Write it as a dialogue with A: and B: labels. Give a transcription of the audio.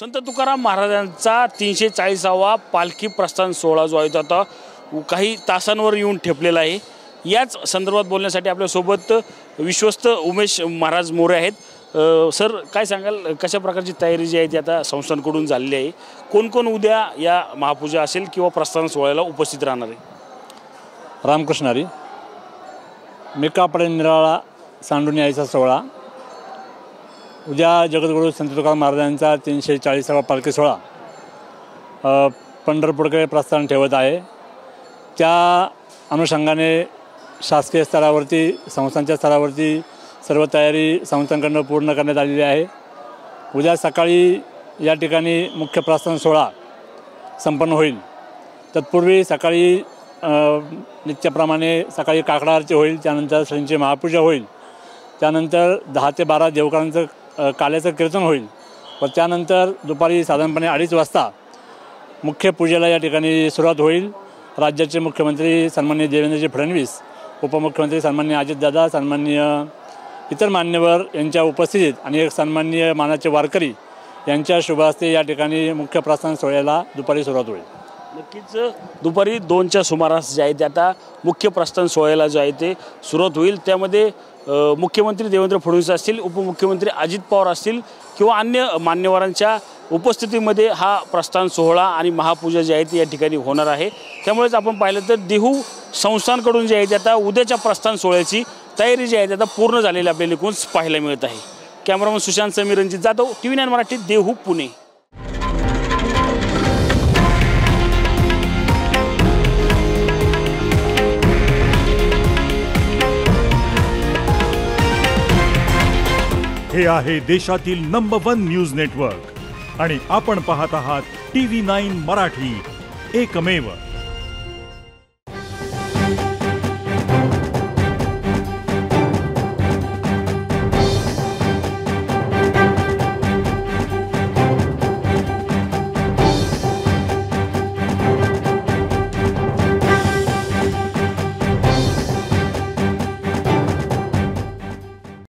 A: संत तुकाराम महाराजांचा 340वा पालखी प्रस्थान सोहळा जो आहे तो आता काही तासांवर येऊन ठेपलेला आहे। याच संदर्भात बोलण्यासाठी आपल्यासोबत विश्वस्त उमेश महाराज मोरे आहेत। सर, काय सांगाल, कशा प्रकारची तयारी जी आहे ती आता संस्थांकडून झालेली आहे? कोण कोण उद्या या महापूजा असेल किंवा प्रस्थान सोहळ्याला उपस्थित राहणार आहे?
B: रामकृष्ण हरी। मेकापडे निराळा सांडून यायचा सोहळा उद्या जगद्गुरू संत तुकाराम महाराजांचा 340वा पालखी सोहळा पंढरपूरकडे प्रस्थान ठेवत आहे। त्या अनुषंगाने शासकीय स्तरावरती, संस्थांच्या स्तरावरती सर्व तयारी संस्थांकडून पूर्ण करण्यात आलेली आहे। उद्या सकाळी या ठिकाणी मुख्य प्रस्थान सोहळा संपन्न होईल। तत्पूर्वी सकाळी नित्याप्रमाणे सकाळी काकडा आरती होईल, त्यानंतर श्रींची महापूजा होईल, त्यानंतर 10 ते 12 देवकारांचं काल्याचं कीर्तन होईल व त्यानंतर दुपारी साधारणपणे 2:30 वाजता मुख्य पूजेला या ठिकाणी सुरुवात होईल। राज्याचे मुख्यमंत्री सन्माननीय देवेंद्रजी फडणवीस, उपमुख्यमंत्री सन्माननीय अजितदादा, सन्माननीय इतर मान्यवर यांच्या उपस्थितीत आणि एक सन्माननीय मानाचे वारकरी यांच्या शुभ हस्ते या ठिकाणी मुख्य प्रस्थान सोहळ्याला दुपारी सुरुवात होईल।
A: नक्कीच दुपारी 2च्या सुमारास जे आहे ते आता मुख्य प्रस्थान सोहळ्याला जे आहे ते सुरुवात होईल। त्यामध्ये मुख्यमंत्री देवेंद्र फडणवीस असतील, उपमुख्यमंत्री अजित पवार असतील किंवा अन्य मान्यवरांच्या उपस्थितीमध्ये हा प्रस्थान सोहळा आणि महापूजा जी आहे ती या ठिकाणी होणार आहे। त्यामुळेच आपण पाहिलं तर देहू संस्थांकडून जे आहे ते आता उद्याच्या प्रस्थान सोहळ्याची तयारी जी आहे ती आता पूर्ण झालेली आपल्याला एकूण पाहायला मिळत आहे। Cameraman Sushant Sameer, Ranjit Jadhav, TV9 Marathi, Dehu, Pune.
C: हे आहे देशातील नंबर 1 न्यूज नेटवर्क आणि आपण पाहत आहात TV9 मराठी, एकमेव।